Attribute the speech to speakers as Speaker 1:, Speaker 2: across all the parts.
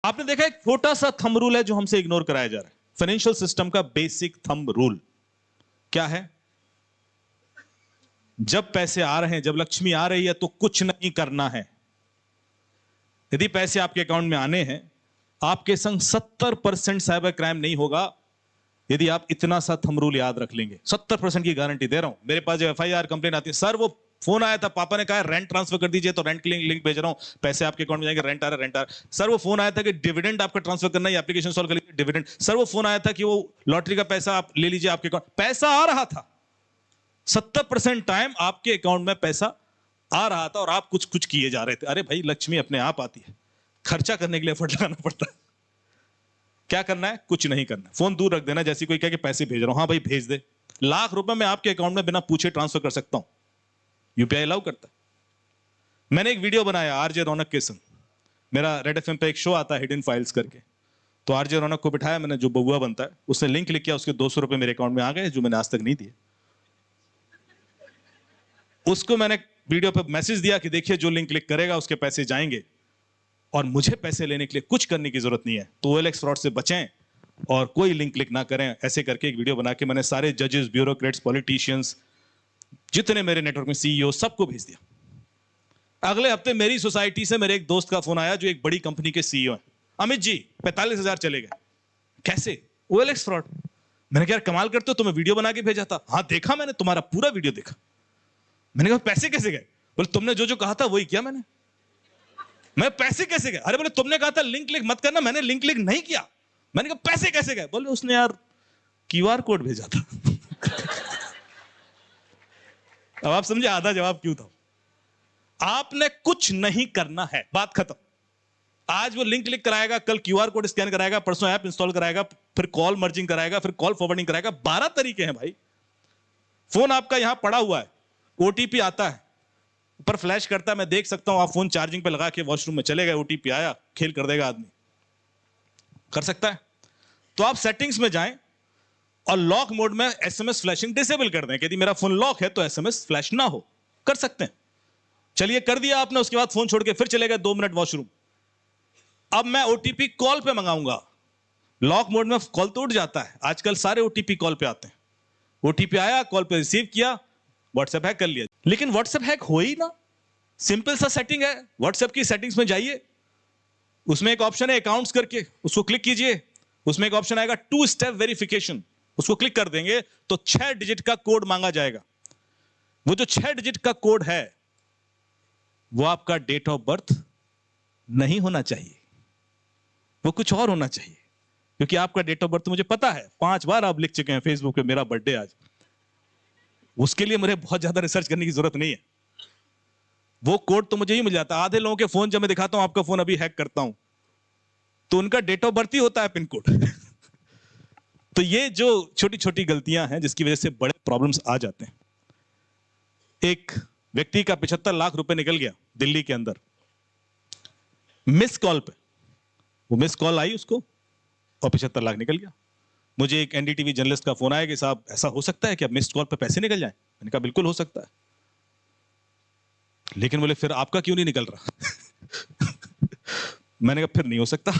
Speaker 1: आपने देखा एक छोटा सा थंब रूल है जो हमसे इग्नोर कराया जा रहा है। फाइनेंशियल सिस्टम का बेसिक थंब रूल क्या है? जब पैसे आ रहे हैं, जब लक्ष्मी आ रही है तो कुछ नहीं करना है। यदि पैसे आपके अकाउंट में आने हैं, आपके संग 70% साइबर क्राइम नहीं होगा यदि आप इतना सा थंब रूल याद रख लेंगे। 70% की गारंटी दे रहा हूं। मेरे पास जब FIR कंप्लेन आती है, सर वो फोन आया था, पापा ने कहा रेंट ट्रांसफर कर दीजिए, तो रेंट की लिंक भेज रहा हूं, पैसे आपके अकाउंट में जाएंगे, रेंट आ रहा है, रेंट आ रहा है। सर वो फोन आया था कि डिविडेंड आपका ट्रांसफर करना है, एप्लीकेशन सॉल्व कर लीजिए, डिविडेंड। सर वो फोन आया था कि वो लॉटरी का पैसा आप ले लीजिए आपके अकाउंट, पैसा आ रहा था। 70% टाइम आपके अकाउंट में पैसा आ रहा था और आप कुछ कुछ किए जा रहे थे। अरे भाई, लक्ष्मी अपने आप आती है, खर्चा करने के लिए एफर्ट लगाना पड़ता है। क्या करना है? कुछ नहीं करना। फोन दूर रख देना। जैसे कोई कहे कि पैसे भेज रहा हूं, हाँ भाई भेज दे। लाख रुपए मैं आपके अकाउंट में बिना पूछे ट्रांसफर कर सकता हूं, यूपीआई अलाउ करता है। मैंने एक वीडियो बनाया आरजे रौनक के संग, मेरा रेड एफएम पे एक शो आता है हिडन फाइल्स करके, तो आरजे रौनक को बिठाया मैंने, जो बबुआ बनता है, उसने लिंक क्लिक किया, उसके 200 रुपए मेरे अकाउंट में आ गए जो मैंने आज तक नहीं दिए। उसको मैंने वीडियो पे मैसेज दिया कि देखिए जो लिंक क्लिक करेगा उसके पैसे जाएंगे और मुझे पैसे लेने के लिए कुछ करने की जरूरत नहीं है। तो OLX फ्रॉड से बचें और कोई लिंक क्लिक ना करें। ऐसे करके एक वीडियो बना के मैंने सारे जजेस, ब्यूरोक्रेट्स, पॉलिटिशियंस, जितने मेरे नेटवर्क में CEO, सबको भेज दिया। अगले हफ्ते मेरी सोसाइटी से मेरे एक दोस्त का फोन आया जो एक बड़ी कंपनी के CEO हैं। अमित जी 45,000 चले गए। कैसे? OLX fraud. मैंने कहा कमाल करते हो, तुम्हें वीडियो बना के भेजा था। हाँ देखा मैंने, तुम्हारा पूरा वीडियो देखा। मैंने कहा पैसे कैसे गए? बोले तुमने जो जो कहा था वही किया मैंने। मैं पैसे कैसे गए? अरे बोले तुमने कहा था लिंक क्लिक मत करना, मैंने लिंक क्लिक नहीं किया। मैंने कहा पैसे कैसे गए? बोले उसने यार QR कोड भेजा था। अब आप समझे आधा जवाब क्यों था। आपने कुछ नहीं करना है, बात खत्म। आज वो लिंक क्लिक कराएगा, कल QR कोड स्कैन कराएगा, परसों ऐप इंस्टॉल कराएगा, फिर कॉल मर्जिंग कराएगा, फिर कॉल फॉरवर्डिंग कराएगा। 12 तरीके हैं भाई। फोन आपका यहां पड़ा हुआ है, OTP आता है, ऊपर फ्लैश करता है, मैं देख सकता हूं। आप फोन चार्जिंग पे लगा के वॉशरूम में चले गए, OTP आया, खेल कर देगा आदमी। कर सकता है। तो आप सेटिंग्स में जाएं और लॉक मोड में SMS फ्लैशिंग डिसेबल कर दें कि यदि मेरा फोन लॉक है तो SMS फ्लैश ना हो। कर सकते हैं। चलिए कर दिया आपने, उसके बाद फोन छोड़ के फिर चले गए 2 मिनट वॉशरूम। अब मैं OTP कॉल पे मंगाऊंगा। लॉक मोड में कॉल तो उठ जाता है, आजकल सारे OTP कॉल पे आते हैं। OTP आया, कॉल पे रिसीव किया, व्हाट्सएप हैक कर लिया। लेकिन व्हाट्सएप हैक हो ही ना। सिंपल सा सेटिंग है, व्हाट्सएप की सेटिंग्स में जाइए, उसमें एक ऑप्शन है अकाउंट्स करके, उसको क्लिक कीजिए। उसमें एक ऑप्शन आएगा 2 स्टेप वेरिफिकेशन, उसको क्लिक कर देंगे तो 6 डिजिट का कोड मांगा जाएगा। वो जो 6 डिजिट का कोड है वो आपका डेट ऑफ बर्थ नहीं होना चाहिए, वो कुछ और होना चाहिए। क्योंकि आपका डेट ऑफ बर्थ मुझे पता है, 5 बार आप लिख चुके हैं फेसबुक पे मेरा बर्थडे आज। उसके लिए मुझे बहुत ज्यादा रिसर्च करने की जरूरत नहीं है, वो कोड तो मुझे ही मिल जाता है। आधे लोगों के फोन जब मैं दिखाता हूं, आपका फोन अभी हैक करता हूं, तो उनका डेट ऑफ बर्थ ही होता है पिन कोड। तो ये जो छोटी छोटी गलतियां हैं जिसकी वजह से बड़े प्रॉब्लम्स आ जाते हैं। एक व्यक्ति का 75 लाख रुपए निकल गया दिल्ली के अंदर, मिस कॉल पे। वो मिस कॉल आई उसको और 75 लाख निकल गया। मुझे एक NDTV जर्नलिस्ट का फोन आया कि साहब ऐसा हो सकता है कि अब मिस्ड कॉल पे पैसे निकल जाएं? मैंने कहा बिल्कुल हो सकता है। लेकिन बोले फिर आपका क्यों नहीं निकल रहा? मैंने कहा फिर नहीं हो सकता।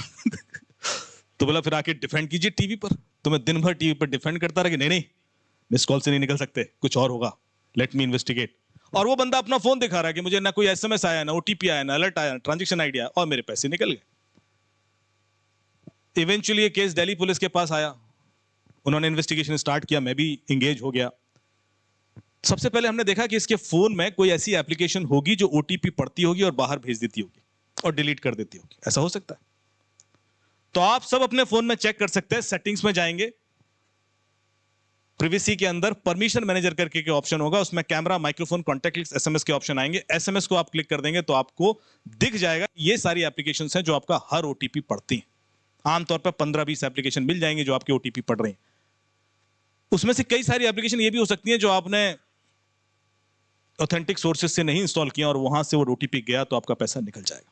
Speaker 1: तो बोला फिर आके डिफेंड कीजिए टीवी पर। तो मैं दिन भर टीवी पर डिफेंड करता रहा कि नहीं नहीं, मिस कॉल से नहीं निकल सकते, कुछ और होगा, लेट मी इन्वेस्टिगेट। और वो बंदा अपना फोन दिखा रहा है कि मुझे ना कोई SMS आया, ना OTP आया, ना अलर्ट आया, ट्रांजेक्शन ID आया, और मेरे पैसे निकल गए। इवेंचुअली ये केस दिल्ली पुलिस के पास आया, उन्होंने इन्वेस्टिगेशन स्टार्ट किया, मैं भी इंगेज हो गया। सबसे पहले हमने देखा कि इसके फोन में कोई ऐसी एप्लीकेशन होगी जो OTP पढ़ती होगी और बाहर भेज देती होगी और डिलीट कर देती होगी। ऐसा हो सकता है। तो आप सब अपने फोन में चेक कर सकते हैं। सेटिंग्स में जाएंगे, प्रिवेसी के अंदर परमिशन मैनेजर करके के ऑप्शन होगा, उसमें camera, microphone, contact list, SMS के ऑप्शन आएंगे। SMS को आप क्लिक कर देंगे तो आपको दिख जाएगा ये सारी एप्लीकेशंस हैं जो आपका हर OTP पढ़ती हैं। आमतौर पर 15-20 एप्लीकेशन मिल जाएंगे जो आपके OTP पढ़ रही हैं। उसमें से कई सारी एप्लीकेशन ये भी हो सकती हैं जो आपने ऑथेंटिक सोर्सेज से नहीं इंस्टॉल किया और वहां से वो OTP गया तो आपका पैसा निकल जाएगा।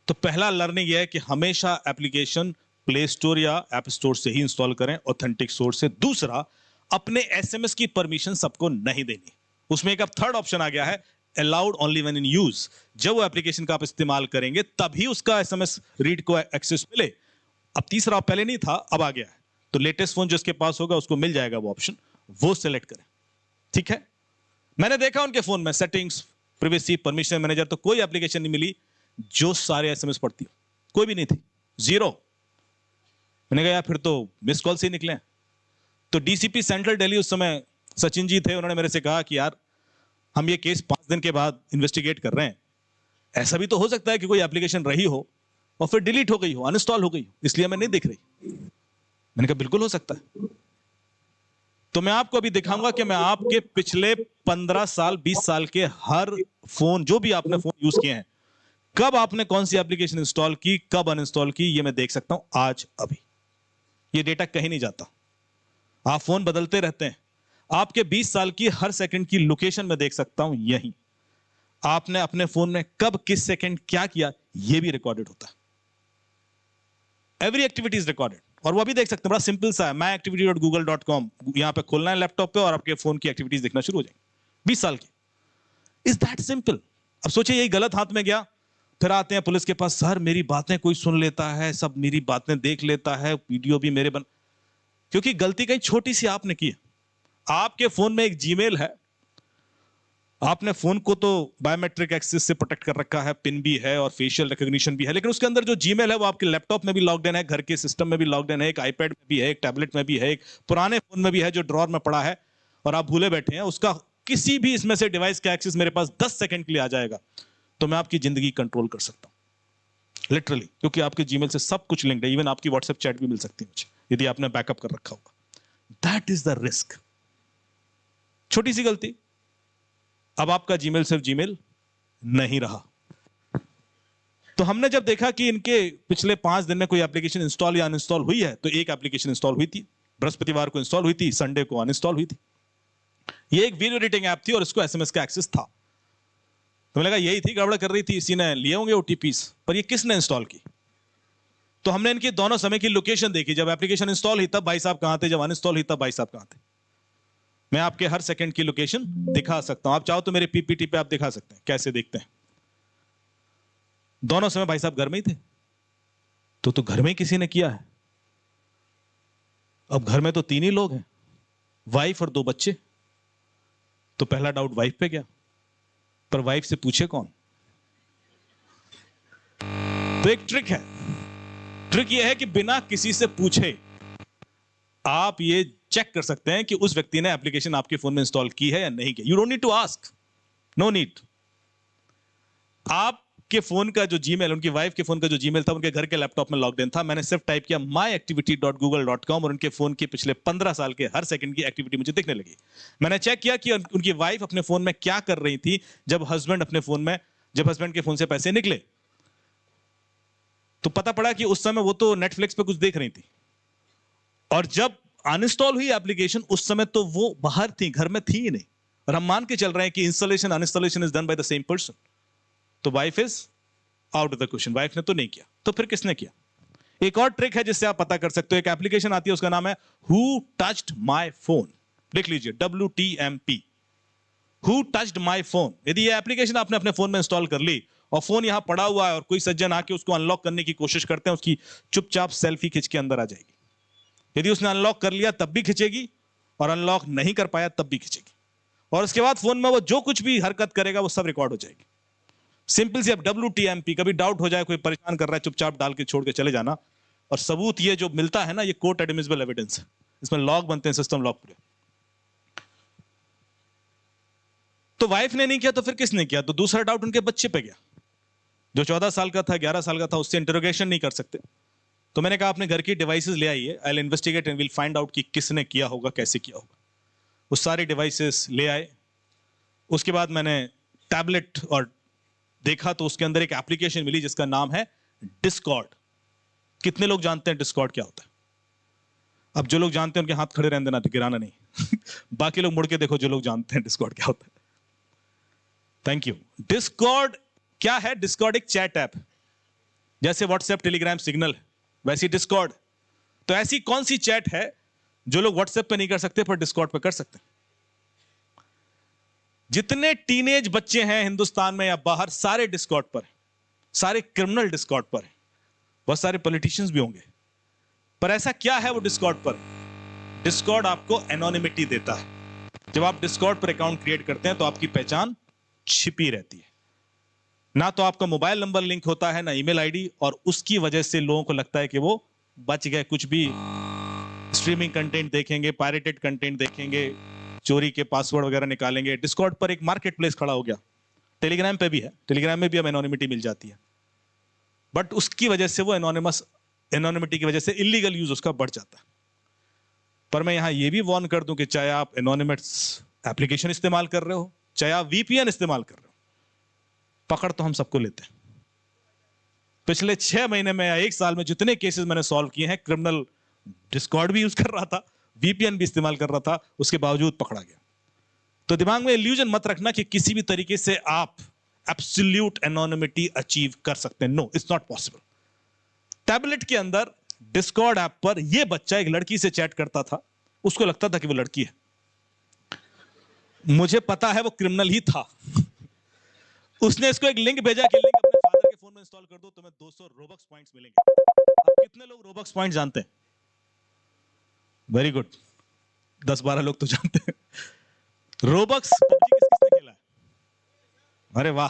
Speaker 1: तो पहला लर्निंग यह है कि हमेशा एप्लीकेशन प्ले स्टोर या ऐप स्टोर से ही इंस्टॉल करें, ऑथेंटिक सोर्स से। दूसरा, अपने SMS की परमिशन सबको नहीं देनी। उसमें एक अब थर्ड ऑप्शन आ गया है, allowed only when in use. जब वो एप्लीकेशन का आप इस्तेमाल करेंगे तभी उसका एसएमएस रीड को एक्सेस मिले। अब तीसरा पहले नहीं था, अब आ गया है। तो लेटेस्ट फोन जिसके पास होगा उसको मिल जाएगा वो ऑप्शन, वो सिलेक्ट करें। ठीक है, मैंने देखा उनके फोन में सेटिंग्स, प्रिवेसी, परमिशन मैनेजर, तो कोई एप्लीकेशन नहीं मिली जो सारे एसएमएस पढ़ती हो, कोई भी नहीं थी, जीरो। मैंने कहा यार फिर तो मिस कॉल से ही निकले। तो डीसीपी सेंट्रल दिल्ली उस समय सचिन जी थे, उन्होंने मेरे से कहा कि यार हम ये केस 5 दिन के बाद इन्वेस्टिगेट कर रहे हैं, ऐसा भी तो हो सकता है कि कोई एप्लीकेशन रही हो और फिर डिलीट हो गई हो, अनइंस्टॉल हो गई हो, इसलिए मैं नहीं दिख रही। मैंने कहा बिल्कुल हो सकता है। तो मैं आपको अभी दिखाऊंगा कि मैं आपके पिछले 15 साल 20 साल के हर फोन, जो भी आपने फोन यूज किए हैं, कब आपने कौन सी एप्लीकेशन इंस्टॉल की, कब अनइंस्टॉल की, ये मैं देख सकता हूं आज अभी। ये डेटा कहीं नहीं जाता, आप फोन बदलते रहते हैं। आपके 20 साल की हर सेकंड की लोकेशन में देख सकता हूं यहीं। आपने अपने फोन में कब किस सेकंड क्या किया, यह भी रिकॉर्डेड होता है। एवरी एक्टिविटी इज रिकॉर्डेड, और वो भी देख सकते हैं, बड़ा सिंपल सा है। myactivity.google.com यहां पे खोलना है लैपटॉप पे और आपके फोन की एक्टिविटीज देखना शुरू हो जाएंगी 20 साल की। Is that simple. अब सोचिए यही गलत हाथ में गया, फिर आते हैं पुलिस के पास, सर मेरी बातें कोई सुन लेता है, सब मेरी बातें देख लेता है, वीडियो भी मेरे बन, क्योंकि गलती कहीं छोटी सी आपने की है। आपके फोन में एक जीमेल है, आपने फोन को तो बायोमेट्रिक एक्सेस से प्रोटेक्ट कर रखा है, पिन भी है और फेशियल रिकॉग्निशन भी है, लेकिन उसके अंदर जो जीमेल है वो आपके लैपटॉप में भी लॉग्ड इन है, घर के सिस्टम में भी लॉग्ड इन है, एक आईपैड में भी है, एक टैबलेट में भी है, एक पुराने फोन में भी है जो ड्रॉर में पड़ा है और आप भूले बैठे हैं। उसका किसी भी इसमें से डिवाइस का एक्सेस मेरे पास 10 सेकंड के लिए आ जाएगा तो मैं आपकी जिंदगी कंट्रोल कर सकता हूं लिटरली, क्योंकि आपके जीमेल से सब कुछ लिंक्ड है, इवन आपकी व्हाट्सएप चैट भी मिल सकती है मुझे यदि आपने बैकअप कर रखा होगा। That is the risk. छोटी सी गलती, अब आपका जीमेल सिर्फ जीमेल नहीं रहा। तो हमने जब देखा कि इनके पिछले 5 दिन में कोई एप्लीकेशन इंस्टॉल या अनइंस्टॉल हुई है, तो एक एप्लीकेशन इंस्टॉल हुई थी, बृहस्पतिवार को इंस्टॉल हुई थी, संडे को अनइंस्टॉल हुई थी। ये एक वीडियो एडिटिंग ऐप थी और इसको एसएमएस का एक्सेस था। तो मैंने कहा यही थी, गड़बड़ कर रही थी, इसी ने लिए होंगे ओटीपीस, पर ये किसने इंस्टॉल की? तो हमने इनकी दोनों समय की लोकेशन देखी, जब एप्लीकेशन इंस्टॉल हुई तब भाई साहब कहां थे, जब अनइंस्टॉल हुई तब भाई साहब कहां थे। मैं आपके हर सेकंड की लोकेशन दिखा सकता हूं, आप चाहो तो मेरे पीपीटी पे आप दिखा सकते हैं कैसे देखते हैं। दोनों समय भाई साहब घर में ही थे, तो घर में ही किसी ने किया है। अब घर में तो 3 ही लोग हैं, वाइफ और 2 बच्चे, तो पहला डाउट वाइफ पे गया, पर वाइफ से पूछे कौन? तो एक ट्रिक है, ट्रिक यह है कि बिना किसी से पूछे आप ये चेक कर सकते हैं कि उस व्यक्ति ने एप्लीकेशन आपके फोन में इंस्टॉल की है या नहीं की। You don't need to ask, no need. आपके फोन का जो जीमेल, उनकी वाइफ के फोन का जो जीमेल था, उनके घर के लैपटॉप में लॉग्ड इन था। मैंने सिर्फ टाइप किया myactivity.google.com और उनके फोन की पिछले 15 साल के हर सेकंड की एक्टिविटी मुझे दिखने लगी। मैंने चेक किया कि उनकी वाइफ अपने फोन में क्या कर रही थी जब हस्बैंड के फोन से पैसे निकले। तो पता पड़ा कि उस समय वो तो नेटफ्लिक्स पे कुछ देख रही थी, और जब अनइंस्टॉल हुई एप्लीकेशन उस समय तो वो बाहर थी, घर में थी ही नहीं। और हम मान के चल रहे हैं कि installation uninstallation is done by the same person, तो wife is out of the question, wife ने तो नहीं किया, तो फिर किसने किया? एक और ट्रिक है जिससे आप पता कर सकते हो, एक एप्लीकेशन आती है उसका नाम है हु टच्ड माय फोन, लिख लीजिए WTMP, who touched my phone. यदि ये एप्लीकेशन आपने अपने फोन में इंस्टॉल कर ली और फोन यहां पड़ा हुआ है और कोई सज्जन आके उसको अनलॉक करने की कोशिश करते हैं, उसकी चुपचाप सेल्फी खींच के अंदर आ जाएगी। यदि उसने अनलॉक कर लिया तब भी खींचेगी, और अनलॉक नहीं कर पाया तब भी खींचेगी, और उसके बाद फोन में वो जो कुछ भी हरकत करेगा वो सब रिकॉर्ड हो जाएगी। सिंपल सी, अब WTMP, कभी डाउट हो जाए, कोई परेशान कर रहा है, चुपचाप डाल के छोड़ के चले जाना। और सबूत ये जो मिलता है ना, ये कोर्ट एडमिसिबल एविडेंस है, इसमें लॉग बनते हैं, सिस्टम लॉग पूरे। तो वाइफ ने नहीं किया तो फिर किसने किया? तो दूसरा डाउट उनके बच्चे पे गया, जो 14 साल का था, 11 साल का था, उससे इंटरोगेशन नहीं कर सकते। तो मैंने कहा अपने घर की डिवाइसेस ले आइए, I will investigate and will find out कि किसने किया होगा, कैसे किया होगा। वो सारी डिवाइसेस ले आए। उसके बाद मैंने टैबलेट और देखा तो उसके अंदर एक एप्लीकेशन मिली जिसका नाम है डिस्कॉर्ड। कितने लोग जानते हैं डिस्कॉर्ड क्या होता है? अब जो लोग जानते हैं उनके हाथ खड़े रहने देना, गिराना नहीं बाकी लोग मुड़ के देखो जो लोग जानते हैं डिस्कॉर्ड क्या होता है। Thank you. डिस्कॉर्ड क्या है? डिस्कॉर्ड एक चैट ऐप, जैसे व्हाट्सएप, टेलीग्राम, सिग्नल, वैसी डिस्कॉर्ड। तो ऐसी कौन सी चैट है जो लोग व्हाट्सएप पे नहीं कर सकते पर डिस्कॉर्ड पे कर सकते हैं? जितने टीनेज बच्चे हैं हिंदुस्तान में या बाहर, सारे डिस्कॉर्ड पर हैं, सारे क्रिमिनल डिस्कॉर्ड पर हैं। बहुत सारे पॉलिटिशियंस भी होंगे, पर ऐसा क्या है वो डिस्कॉर्ड पर? डिस्कॉर्ड आपको एनोनिमिटी देता है। जब आप डिस्कॉर्ड पर अकाउंट क्रिएट करते हैं तो आपकी पहचान छिपी रहती है, ना तो आपका मोबाइल नंबर लिंक होता है, ना ईमेल आईडी, और उसकी वजह से लोगों को लगता है कि वो बच गए। कुछ भी स्ट्रीमिंग कंटेंट देखेंगे, पायरेटेड कंटेंट देखेंगे, चोरी के पासवर्ड वगैरह निकालेंगे। डिस्कॉर्ड पर एक मार्केट प्लेस खड़ा हो गया। टेलीग्राम पे भी है, टेलीग्राम में भी अब एनोनिमिटी मिल जाती है, बट उसकी वजह से वो एनोनिमिटी की वजह से इलीगल यूज उसका बढ़ जाता है। पर मैं यहां ये भी वार्न कर दूं कि चाहे आप एनोनिमस एप्लीकेशन इस्तेमाल कर रहे हो, चाहे आप वीपीएन इस्तेमाल कर रहे हो, पकड़ तो हम सबको लेते हैं। पिछले 6 महीने में या 1 साल में जितने केसेस मैंने सॉल्व किए हैं, क्रिमिनल डिस्कॉर्ड भी यूज कर रहा था, वीपीएन भी इस्तेमाल कर रहा था, उसके बावजूद पकड़ा गया। तो दिमाग में इल्यूजन मत रखना कि किसी भी तरीके से आप एब्सोल्यूट एनोनिमिटी अचीव कर सकते हैं। No, it's not possible. Tablet के अंदर डिस्कॉर्ड ऐप पर यह बच्चा एक लड़की से चैट करता था, उसको लगता था कि वो लड़की है। मुझे पता है वो क्रिमिनल ही था। उसने इसको एक लिंक भेजा कि लिंक अपने फादर के फोन में इंस्टॉल कर दो, तुम्हें 200 रोबक्स पॉइंट्स मिलेंगे। अब कितने लोग रोबक्स पॉइंट जानते हैं? वेरी गुड, 10-12 लोग तो जानते हैं। रोबक्स पबजी किसने खेला है? अरे वाह,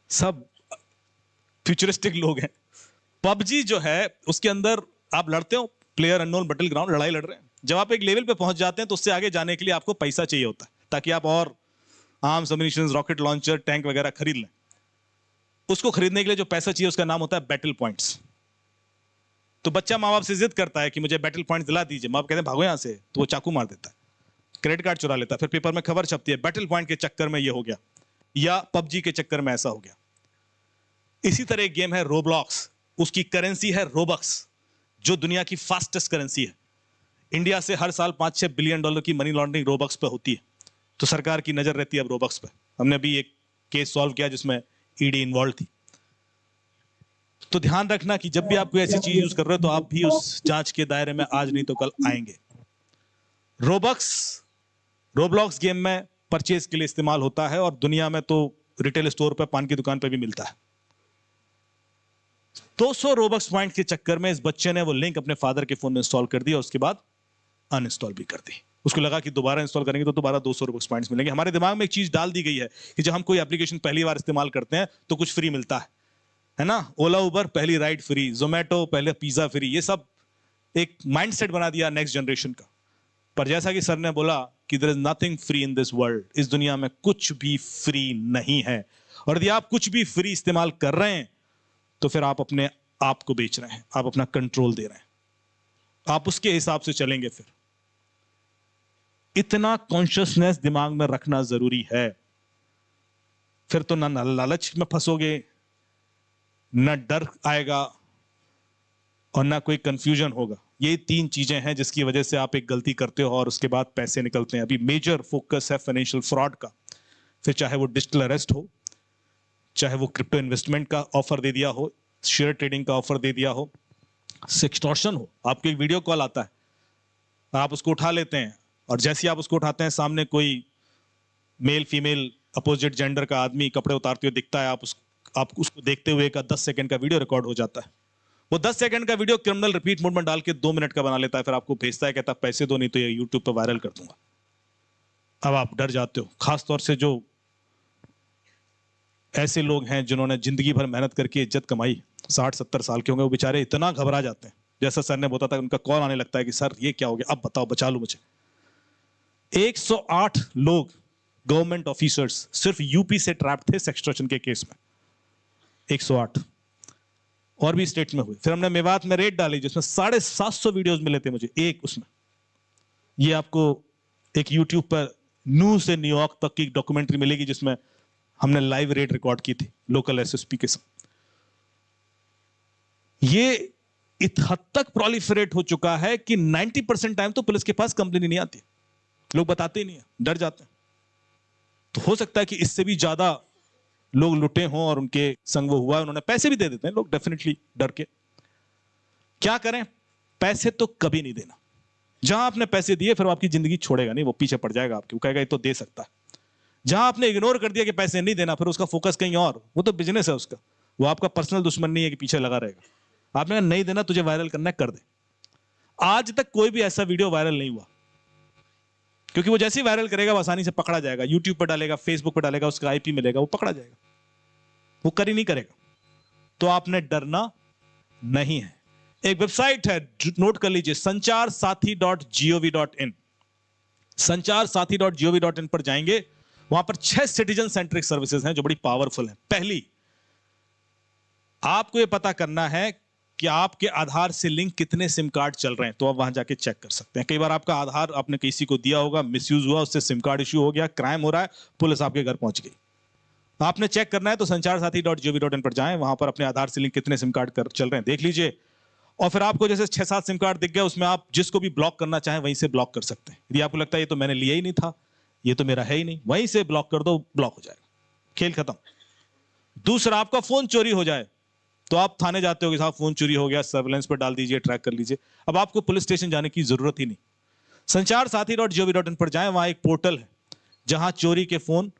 Speaker 1: सब फ्यूचरिस्टिक लोग हैं। पबजी जो है उसके अंदर आप लड़ते हो, प्लेयर अननोन बैटल ग्राउंड, लड़ाई लड़ रहे हैं। जब आप एक लेवल पे पहुंच जाते हैं तो उससे आगे जाने के लिए आपको पैसा चाहिए होता है, ताकि आप और arms, ammunitions, rocket launcher, tank वगैरह खरीद लें। उसको खरीदने के लिए जो पैसा चाहिए उसका नाम होता है बैटल पॉइंट्स। तो बच्चा माँ बाप से जिद करता है कि मुझे बैटल पॉइंट्स दिला दीजिए। माँ बाप कहते हैं भागो यहां से, तो वो चाकू मार देता है, क्रेडिट कार्ड चुरा लेता है। फिर पेपर में खबर छपती है बैटल पॉइंट के चक्कर में ये हो गया, या पबजी के चक्कर में ऐसा हो गया। इसी तरह एक गेम है रोब्लॉक्स, उसकी करेंसी है रोबक्स, जो दुनिया की फास्टेस्ट करेंसी है। इंडिया से हर साल $5-6 बिलियन की मनी लॉन्ड्रिंग रोबक्स पे होती है। तो सरकार की नजर रहती है अब रोबक्स पे। हमने अभी एक केस सॉल्व किया जिसमें ईडी इन्वॉल्व थी। तो ध्यान रखना कि जब भी आप कोई ऐसी चीज यूज कर रहे हो तो आप भी उस जांच के दायरे में आज नहीं तो कल आएंगे। रोब्लॉक्स गेम में परचेज के लिए इस्तेमाल होता है, और दुनिया में तो रिटेल स्टोर पर, पान की दुकान पर भी मिलता है। 200 रोबक्स पॉइंट के चक्कर में इस बच्चे ने वो लिंक अपने फादर के फोन में इंस्टॉल कर दी और उसके बाद अनइंस्टॉल भी कर दी। उसको लगा कि दोबारा इंस्टॉल करेंगे तो दोबारा 200 रोबक्स पॉइंट्स मिलेंगे। हमारे दिमाग में एक चीज डाल दी गई है कि जब हम कोई एप्लीकेशन पहली बार इस्तेमाल करते हैं तो कुछ फ्री मिलता है ना। ओला उबर पहली राइड फ्री, जोमेटो पहले पिज्जा फ्री, ये सब एक माइंडसेट बना दिया नेक्स्ट जनरेशन का। पर जैसा कि सर ने बोला कि there is nothing free in this world, इस दुनिया में कुछ भी फ्री नहीं है। और यदि आप कुछ भी फ्री इस्तेमाल कर रहे हैं तो फिर आप अपने आप को बेच रहे हैं, आप अपना कंट्रोल दे रहे हैं, आप उसके हिसाब से चलेंगे। फिर इतना कॉन्शियसनेस दिमाग में रखना जरूरी है। फिर तो ना लालच में फंसोगे, ना डर आएगा, और ना कोई कंफ्यूजन होगा। ये 3 चीजें हैं जिसकी वजह से आप एक गलती करते हो और उसके बाद पैसे निकलते हैं। अभी मेजर फोकस है फाइनेंशियल फ्रॉड का। फिर चाहे वो डिजिटल अरेस्ट हो, चाहे वो क्रिप्टो इन्वेस्टमेंट का ऑफर दे दिया हो, शेयर ट्रेडिंग का ऑफर दे दिया हो, सेक्सटॉर्शन हो। आपको एक वीडियो कॉल आता है, आप उसको उठा लेते हैं, और जैसे ही आप उसको उठाते हैं सामने कोई मेल फीमेल अपोजिट जेंडर का आदमी कपड़े उतारते हुए दिखता है। आप उसको देखते हुए का 10 सेकंड का वीडियो रिकॉर्ड हो जाता है। वो 10 सेकंड का वीडियो क्रिमिनल रिपीट मोड में डाल के 2 मिनट का बना लेता है, फिर आपको भेजता है, कहता है पैसे दो नहीं तो ये यूट्यूब पर वायरल कर दूंगा। अब आप डर जाते हो, खासतौर से जो ऐसे लोग हैं जिन्होंने जिंदगी भर मेहनत करके इज्जत कमाई, 60-70 साल के होंगे, वो बेचारे इतना घबरा जाते हैं। जैसा सर ने बताया था, उनका कॉल आने लगता है कि सर ये क्या हो गया, अब बताओ, बचा लो मुझे। 108 लोग गवर्नमेंट ऑफिसर्स सिर्फ यूपी से ट्रैप थे सेक्सटॉर्शन के केस में, 108, और भी स्टेट्स में हुए। फिर हमने मेवात में रेड डाली जिसमें 750 वीडियोस मिले थे मुझे एक उसमें। ये आपको एक यूट्यूब पर न्यू से न्यूयॉर्क तक की डॉक्यूमेंट्री मिलेगी जिसमें हमने लाइव रेड रिकॉर्ड की थी लोकल एसएसपी के साथ। ये इत हद तक प्रोलिफरेट हो चुका है कि 90% टाइम तो पुलिस के पास कंप्लेन नहीं आती, लोग बताते ही नहीं है, डर जाते हैं। तो हो सकता है कि इससे भी ज्यादा लोग लुटे हों और उनके संग वो हुआ है, उन्होंने पैसे भी दे देते हैं लोग डेफिनेटली डर के। क्या करें, पैसे तो कभी नहीं देना। जहां आपने पैसे दिए फिर वो आपकी जिंदगी छोड़ेगा नहीं, वो पीछे पड़ जाएगा आपके, वो कहेगा ये तो दे सकता है। जहां आपने इग्नोर कर दिया कि पैसे नहीं देना, फिर उसका फोकस कहीं और, वो तो बिजनेस है उसका, वो आपका पर्सनल दुश्मन नहीं है कि पीछे लगा रहेगा। आपने कहा नहीं देना, तुझे वायरल करना है, कर दे। आज तक कोई भी ऐसा वीडियो वायरल नहीं हुआ, क्योंकि वो जैसे ही वायरल करेगा वो आसानी से पकड़ा जाएगा। यूट्यूब पर डालेगा, फेसबुक पर डालेगा, उसका आईपी मिलेगा, वो पकड़ा जाएगा, वो कर ही नहीं करेगा। तो आपने डरना नहीं है। एक वेबसाइट है, नोट कर लीजिए, sancharsaathi.gov.in। sancharsaathi.gov.in पर जाएंगे, वहां पर 6 सिटीजन सेंट्रिक सर्विसेज हैं जो बड़ी पावरफुल हैं। पहली, आपको यह पता करना है कि आपके आधार से लिंक कितने सिम कार्ड चल रहे हैं, तो आप वहां जाके चेक कर सकते हैं। कई बार आपका आधार आपने किसी को दिया होगा, मिसयूज हुआ, उससे सिम कार्ड इश्यू हो गया, क्राइम हो रहा है, पुलिस आपके घर पहुंच गई, आपने चेक करना है तो sancharsaathi.gov.in पर जाएं, वहां पर अपने आधार से लिंक कितने सिम कार्ड चल रहे हैं देख लीजिए। और फिर आपको जैसे 6-7 सिम कार्ड दिख गया, उसमें आप जिसको भी ब्लॉक करना चाहें वहीं से ब्लॉक कर सकते हैं। यदि आपको लगता है ये तो मैंने लिया ही नहीं था, ये तो मेरा है ही नहीं, वहीं से ब्लॉक कर दो, ब्लॉक हो जाएगा, खेल खत्म। दूसरा, आपका फोन चोरी हो जाए तो आप थाने जाते हो कि साहब फोन चोरी हो गया, सर्वेलेंस पर डाल दीजिए, ट्रैक कर लीजिए। अब आपको पुलिस स्टेशन जाने की जरूरत ही नहीं। sancharsaathi.gov.in पर जाएं, वहां एक पोर्टल है जहां चोरी के फोन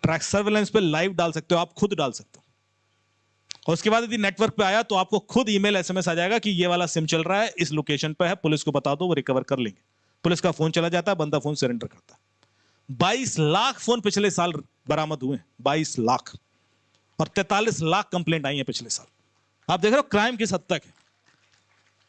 Speaker 1: ट्रैक सर्वेलेंस पे लाइव डाल सकते हो, आप खुद डाल सकते हो। और उसके बाद यदि नेटवर्क पे आया तो आपको खुद ईमेल एसएमएस आ जाएगा कि ये वाला सिम चल रहा है, इस लोकेशन पे है, पुलिस को बता दो, वो रिकवर कर लेंगे। पुलिस का फोन चला जाता है, बंदा फोन सरेंडर करता है। 22 लाख फोन पिछले साल बरामद हुए, 22 लाख, और 43 लाख कंप्लेंट आई है पिछले साल। आप देख रहे हो क्राइम किस हद तक है,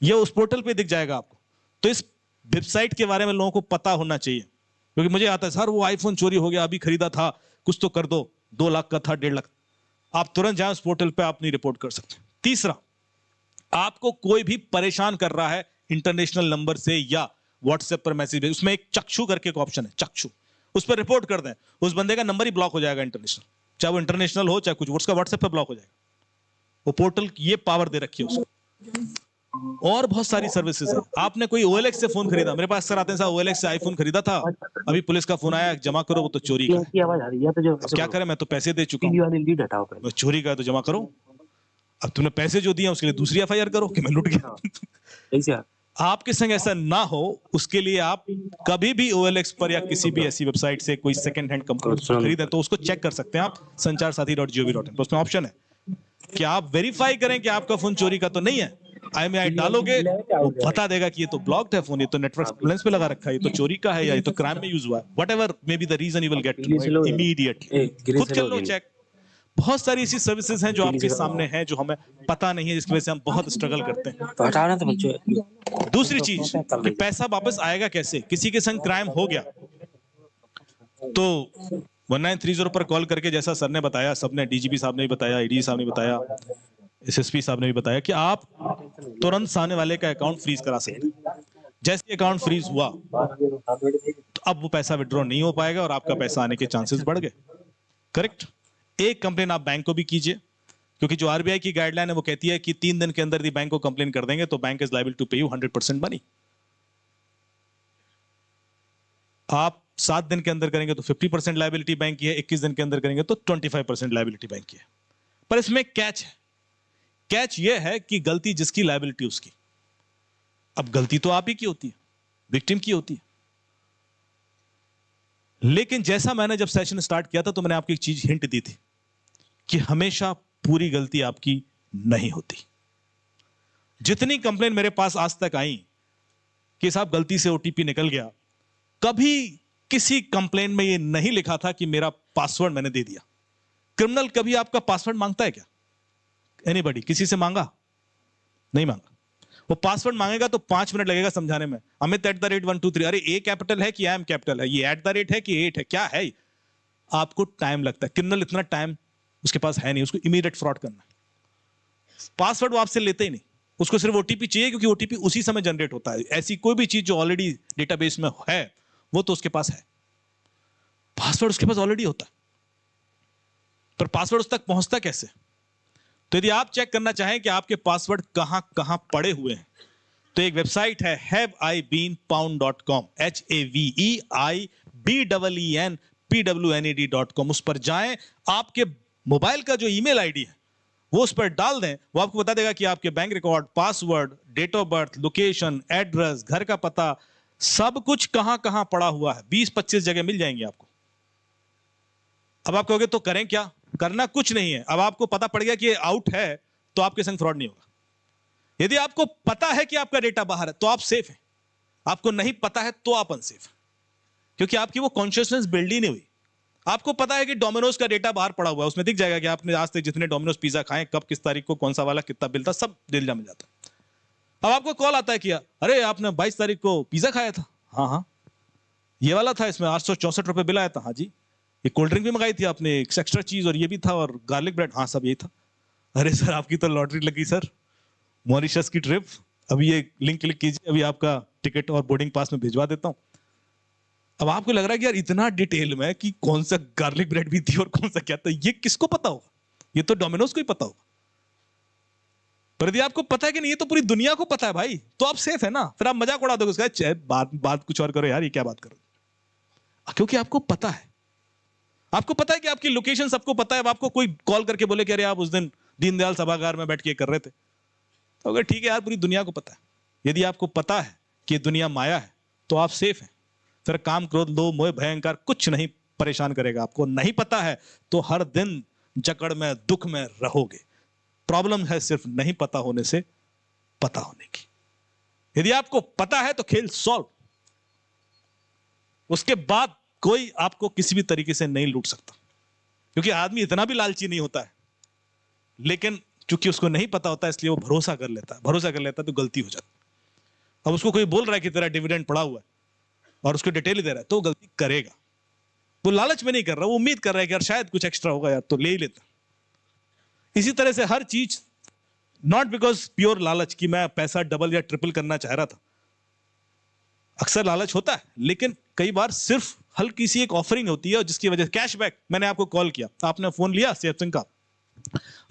Speaker 1: ये उस पोर्टल पे दिख जाएगा आपको। तो इस वेबसाइट के बारे में लोगों को पता होना चाहिए, क्योंकि मुझे आता है सर वो आईफोन चोरी हो गया, अभी खरीदा था, कुछ तो कर दो, 2 लाख का था, 1.5 लाख। आप तुरंत जाएं उस पोर्टल पे, आप नहीं रिपोर्ट कर सकते। तीसरा, आपको कोई भी परेशान कर रहा है इंटरनेशनल नंबर से या व्हाट्सएप पर मैसेज, उसमें एक चक्षु करके एक ऑप्शन है, चक्षु, उस पर रिपोर्ट कर दें, उस बंदे का नंबर ही ब्लॉक हो जाएगा इंटरनेशनल, चाहे वो इंटरनेशनल हो चाहे कुछ, उसका व्हाट्सएप पे ब्लॉक हो जाएगा। वो पोर्टल ये पावर दे रखी है उसको। और बहुत सारी सर्विसेज है। आपने कोई OLX से फोन खरीदा, मेरे पास सर आते हैं साहब OLX से आईफोन खरीदा था, अभी पुलिस का फोन आया, जमा करो, वो तो चोरी का है। अब क्या करें, मैं तो पैसे दे चुका हूं, चोरी का है तो जमा करो। अब तुमने पैसे जो दिए उसके लिए दूसरी FIR करो कि मैं लूट गया। आपके संग ऐसा ना हो, उसके लिए आप कभी भी OLX पर या किसी भी ऐसी वेबसाइट से कोई सेकंड हैंड कंप्यूटर खरीदें तो उसको चेक कर सकते हैं आप sancharsaathi.gov.in पर। उसमें ऑप्शन है कि आप वेरीफाई करें कि आपका फोन चोरी का तो नहीं है। IMEI डालोगे, वो बता देगा कि ये तो ब्लॉक्ड है फोन, ये तो नेटवर्क सर्विलेंस पे लगा रखा है, ये तो चोरी का है, या ये तो क्राइम में यूज हुआ है, whatever may be the reason, you will get to know immediately. खुद कर लो चेक। बहुत सारी ऐसी सर्विसेज हैं जो आपके सामने हैं, जो हमें पता नहीं है, जिसकी वजह से हम बहुत स्ट्रगल करते हैं। दूसरी चीज कि पैसा वापस आएगा कैसे। किसी के संग क्राइम हो गया तो 1930 पर कॉल करके, जैसा सर ने बताया, सबने, DGP साहब ने भी बताया, ADG साहब ने भी बताया, SSP साहब ने भी बताया कि आप तुरंत सामने वाले का अकाउंट फ्रीज करा सकते हैं। जैसे अकाउंट फ्रीज हुआ तो अब वो पैसा विड्रॉ नहीं हो पाएगा और आपका पैसा आने के चांसेस बढ़ गए। करेक्ट। एक कंप्लेन आप बैंक को भी कीजिए, क्योंकि जो RBI की गाइडलाइन है वो कहती है कि 3 दिन के अंदर यदि बैंक को कंप्लेन कर देंगे तो बैंक इज लायबल टू पे यू 100% मनी। आप 7 दिन के अंदर करेंगे तो 50% लायबिलिटी बैंक की है, 21 दिन के अंदर करेंगे तो 25% लायबिलिटी बैंक की है। पर इसमें कैच है, कैच यह है कि गलती जिसकी लायबिलिटी उसकी। अब गलती तो आप ही की होती है, विक्टिम की होती है। लेकिन जैसा मैंने जब सेशन स्टार्ट किया था तो मैंने आपको एक चीज हिंट दी थी कि हमेशा पूरी गलती आपकी नहीं होती। जितनी कंप्लेन मेरे पास आज तक आई कि साहब गलती से OTP निकल गया, कभी किसी कंप्लेन में ये नहीं लिखा था कि मेरा पासवर्ड मैंने दे दिया। क्रिमिनल कभी आपका पासवर्ड मांगता है क्या? एनीबॉडी किसी से मांगा? नहीं मांगा। वो पासवर्ड मांगेगा तो 5 मिनट लगेगा समझाने में। अमित @123, अरे A कैपिटल है कि AM कैपिटल है, ये @ है कि 8 है, क्या है? आपको टाइम लगता है। क्रिमिनल इतना टाइम उसके पास है नहीं, उसको इमीडिएट फ्रॉड करना है। पासवर्ड वो आपसे लेते ही नहीं, उसको सिर्फ OTP चाहिए, क्योंकि OTP उसी समय जनरेट होता है। ऐसी कोई भी चीज जो ऑलरेडी डेटाबेस में है वो तो उसके पास है, पासवर्ड उसके पास ऑलरेडी होता है। पर पासवर्ड उस तक पहुंचता कैसे? तो यदि आप चेक करना चाहें कि आपके पासवर्ड कहां कहां पड़े हुए हैं तो एक वेबसाइट है haveibeenpwned.com, HAVEIBEENPWNED.com। उस पर जाएं, आपके मोबाइल का जो ईमेल आईडी है वो उस पर डाल दें, वो आपको बता देगा कि आपके bank record, password, date of birth, location, address, घर का पता, सब कुछ कहां कहां पड़ा हुआ है। 20-25 जगह मिल जाएंगे आपको। अब आप कहोगे तो करें क्या? करना कुछ नहीं है। अब आपको पता पड़ गया कि ये आउट है तो आपके संग फ्रॉड नहीं होगा। यदि आपको पता है कि आपका डेटा बाहर है तो आप सेफ हैं। आपको नहीं पता है तो आप अनसेफ हैं, क्योंकि आपकी वो कॉन्शियसनेस बिल्ड ही नहीं हुई। आपको पता है कि डोमिनोज का डेटा बाहर पड़ा हुआ है, उसमें दिख जाएगा कि आपने आज तक जितने डोमिनोज पिज्जा खाए, कब किस तारीख को कौन सा वाला कितना बिल था, सब डेटा मिल जाता है। अब आपको कॉल आता है कि अरे आपने 22 तारीख को पिज्जा खाया था। हाँ हाँ, ये वाला था, इसमें 864 रुपए बिल आया था। हाँ जी। ये कोल्ड ड्रिंक भी मंगाई थी आपने, एक एक्स्ट्रा चीज और ये भी था, और गार्लिक ब्रेड। हाँ सब यही था। अरे सर आपकी तो लॉटरी लगी सर, मॉरिशस की ट्रिप। अभी ये लिंक क्लिक कीजिए, अभी आपका टिकट और बोर्डिंग पास में भिजवा देता हूँ। अब आपको लग रहा है कि यार इतना डिटेल में कि कौन सा गार्लिक ब्रेड भी थी और कौन सा क्या था, ये किसको पता होगा? ये तो डोमिनोज को ही पता होगा। पर यदि आपको पता है कि नहीं, ये तो पूरी दुनिया को पता है भाई, तो आप सेफ है ना। फिर आप मजाक उड़ा दोगे उसका, बात कुछ और करो यार, ये क्या बात करो, क्योंकि आपको पता है। आपको पता है कि आपकी लोकेशन सबको पता है। अब आपको कोई कॉल करके बोले कि अरे आप उस दिन दीनदयाल सभागार में बैठ के कर रहे थे, तो अगर ठीक है यार, पूरी दुनिया को पता है। यदि आपको पता है कि दुनिया माया है तो आप सेफ हैं। फिर काम, क्रोध, लोभ, मोह, भयंकर कुछ नहीं परेशान करेगा। आपको नहीं पता है तो हर दिन जकड़ में, दुख में रहोगे। प्रॉब्लम है सिर्फ नहीं पता होने से पता होने की। यदि आपको पता है तो खेल सॉल्व। उसके बाद कोई आपको किसी भी तरीके से नहीं लूट सकता, क्योंकि आदमी इतना भी लालची नहीं होता है। लेकिन चूंकि उसको नहीं पता होता है, इसलिए वो भरोसा कर लेता है। भरोसा कर लेता है तो गलती हो जाती। अब उसको कोई बोल रहा है कि तेरा डिविडेंड पड़ा हुआ है और उसको डिटेल ही दे रहा है, तो वो गलती करेगा। वो लालच में नहीं कर रहा, वो उम्मीद कर रहा है कि यार शायद कुछ एक्स्ट्रा होगा यार, तो ले ही लेता। इसी तरह से हर चीज, नॉट बिकॉज प्योर लालच कि मैं पैसा डबल या ट्रिपल करना चाह रहा था। अक्सर लालच होता है, लेकिन कई बार सिर्फ हल्की सी एक ऑफरिंग होती है और जिसकी वजह से कैशबैक। मैंने आपको कॉल किया, आपने फोन लिया सेमसंग का,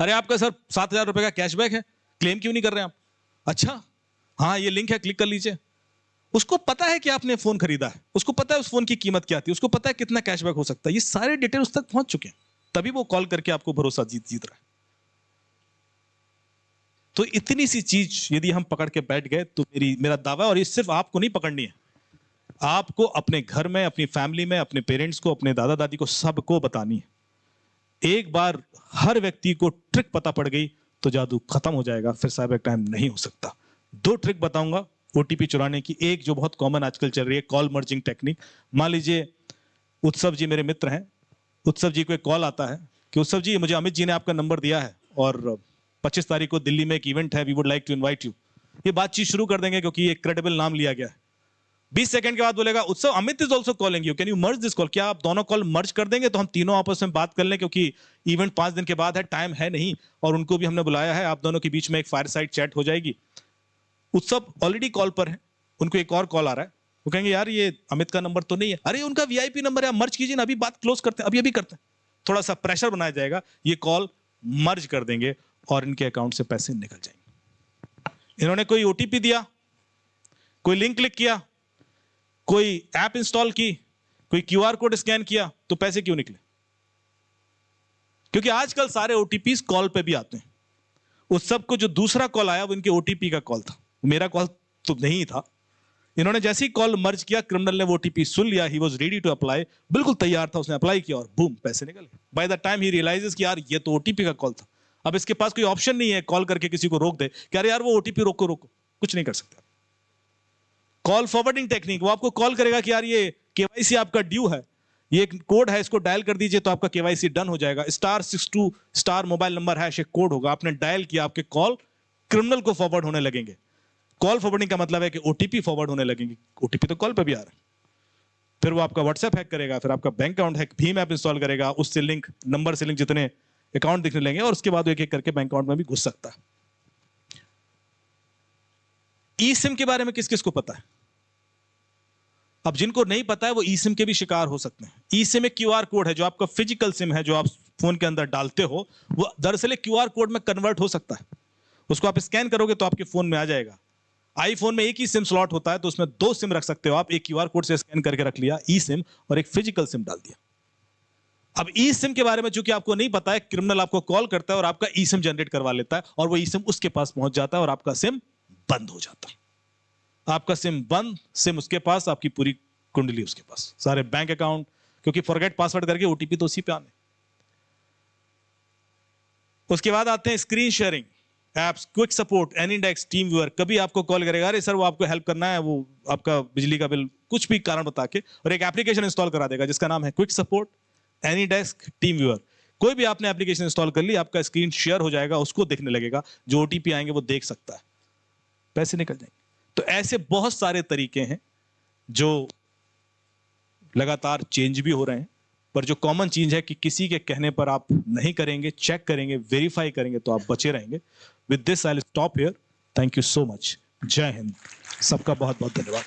Speaker 1: अरे आपका सर 7,000 रुपए का कैशबैक है, क्लेम क्यों नहीं कर रहे आप? अच्छा हाँ, ये लिंक है, क्लिक कर लीजिए। उसको पता है कि आपने फोन खरीदा है, उसको पता है उस फोन की कीमत क्या थी, उसको पता है कितना कैशबैक हो सकता है, ये सारे डिटेल उस तक पहुंच चुके हैं, तभी वो कॉल करके आपको भरोसा जीत रहा है। तो इतनी सी चीज यदि हम पकड़ के बैठ गए तो मेरा दावा है, और ये सिर्फ आपको नहीं पकड़नी है, आपको अपने घर में, अपनी फैमिली में, अपने पेरेंट्स को, अपने दादा दादी को, सबको बतानी है। एक बार हर व्यक्ति को ट्रिक पता पड़ गई तो जादू खत्म हो जाएगा, फिर साइबर क्राइम नहीं हो सकता। 2 ट्रिक बताऊंगा ओटीपी चुराने की। एक जो बहुत कॉमन आजकल चल रही है, कॉल मर्जिंग टेक्निक। मान लीजिए उत्सव जी मेरे मित्र हैं, उत्सव जी को एक कॉल आता है कि उत्सव जी, मुझे अमित जी ने आपका नंबर दिया है और 25 तारीख को दिल्ली में एक इवेंट है, we would like to invite you. ये बातचीत शुरू कर देंगे क्योंकि एक क्रेडिबल नाम लिया गया है। 20 सेकंड के बाद बोलेगा, उत्सव Amit is also calling you, can you merge this call? क्या आप दोनों कॉल मर्ज कर देंगे तो हम तीनों आपस में बात कर लें, क्योंकि इवेंट 5 दिन के बाद है, टाइम है नहीं, और उनको भी हमने बुलाया है। आप दोनों के बीच में एक फायर साइड चैट हो जाएगी। उत्सव ऑलरेडी कॉल पर है, उनको एक और कॉल आ रहा है, वो कहेंगे यार ये अमित का नंबर तो नहीं है। अरे उनका वीआईपी नंबर है, मर्ज कीजिए ना, अभी बात क्लोज करते हैं, अभी अभी करते हैं। थोड़ा सा प्रेशर बनाया जाएगा, ये कॉल मर्ज कर देंगे और इनके अकाउंट से पैसे निकल जाएंगे। इन्होंने कोई ओटीपी दिया, कोई लिंक क्लिक किया, कोई ऐप इंस्टॉल की, कोई क्यूआर कोड स्कैन किया, तो पैसे क्यों निकले? क्योंकि आजकल सारे ओटीपी कॉल पे भी आते हैं। उस सब को जो दूसरा कॉल आया वो इनके ओटीपी का कॉल था, मेरा कॉल तो नहीं था। इन्होंने जैसे ही कॉल मर्ज किया, क्रिमिनल ने वो ओटीपी सुन लिया, he was ready to apply, बिल्कुल तैयार था, उसने अप्लाई किया और बूम, पैसे निकल गए। By the time he realizes कि यार ये तो ओटीपी का कॉल था। अब इसके पास कोई ऑप्शन नहीं है कॉल करके किसी को रोक दे कि अरे यार वो ओटीपी रोको रोको, कुछ नहीं कर सकते। कॉल फॉरवर्डिंग टेक्निक, वो आपको कॉल करेगा कि यार ये केवाईसी आपका ड्यू है, ये एक कोड है, इसको डायल कर दीजिए तो आपका केवाईसी डन हो जाएगा। *62* मोबाइल नंबर है, एक कोड होगा, आपने डायल किया, आपके कॉल क्रिमिनल को फॉरवर्ड होने लगेंगे। कॉल फॉरवर्डिंग का मतलब है कि ओटीपी फॉरवर्ड होने लगेंगे। ओटीपी तो कॉल पे भी आ रहा है। फिर वो आपका व्हाट्सएप हैक करेगा, फिर आपका bank account hack, Bhim app install करेगा, उससे लिंक, नंबर से लिंक, जितने अकाउंट दिखने लेंगे, और उसके बाद एक एक करके बैंक अकाउंट में भी घुस सकता है। ई सिम के बारे में किस किस को पता है? अब जिनको नहीं पता है वो ई सिम के भी शिकार हो सकते हैं। ई सिम एक क्यूआर कोड है, जो आपका फिजिकल सिम है, जो आप फोन के अंदर डालते हो, वो दरअसल एक क्यूआर कोड में कन्वर्ट हो सकता है। उसको आप स्कैन करोगे तो आपके फोन में आ जाएगा। आईफोन में एक ही सिम स्लॉट होता है, तो उसमें 2 सिम रख सकते हो आप। एक क्यूआर कोड से स्कैन करके रख लिया ई सिम, और एक फिजिकल सिम डाल दिया। अब ई सिम के बारे में चूंकि आपको नहीं पता है, क्रिमिनल आपको कॉल करता है और आपका ई सिम जनरेट करवा लेता है, और वो ई सिम उसके पास पहुंच जाता है और आपका सिम बंद हो जाता है। आपका सिम बंद, सिम उसके पास, आपकी पूरी कुंडली उसके पास, सारे बैंक अकाउंट, क्योंकि फॉरगेट पासवर्ड करके ओटीपी तो उसी पे आने। उसके बाद आते हैं screen sharing apps, quick support, AnyDesk, team viewer. कभी आपको कॉल करेगा, अरे सर वो आपको हेल्प करना है, वो आपका बिजली का बिल कुछ भी कारण बता के, और एक एप्लीकेशन इंस्टॉल करा देगा जिसका नाम है quick support, AnyDesk, team viewer. कोई भी आपने एप्लीकेशन इंस्टॉल कर ली, आपका स्क्रीन शेयर हो जाएगा, उसको देखने लगेगा, जो ओटीपी आएंगे वो देख सकता है, पैसे निकल जाएंगे। तो ऐसे बहुत सारे तरीके हैं जो लगातार चेंज भी हो रहे हैं, पर जो कॉमन चीज है कि किसी के कहने पर आप नहीं करेंगे, चेक करेंगे, वेरीफाई करेंगे तो आप बचे रहेंगे। With this I will stop here. Thank you so much. जय हिंद। सबका बहुत बहुत धन्यवाद।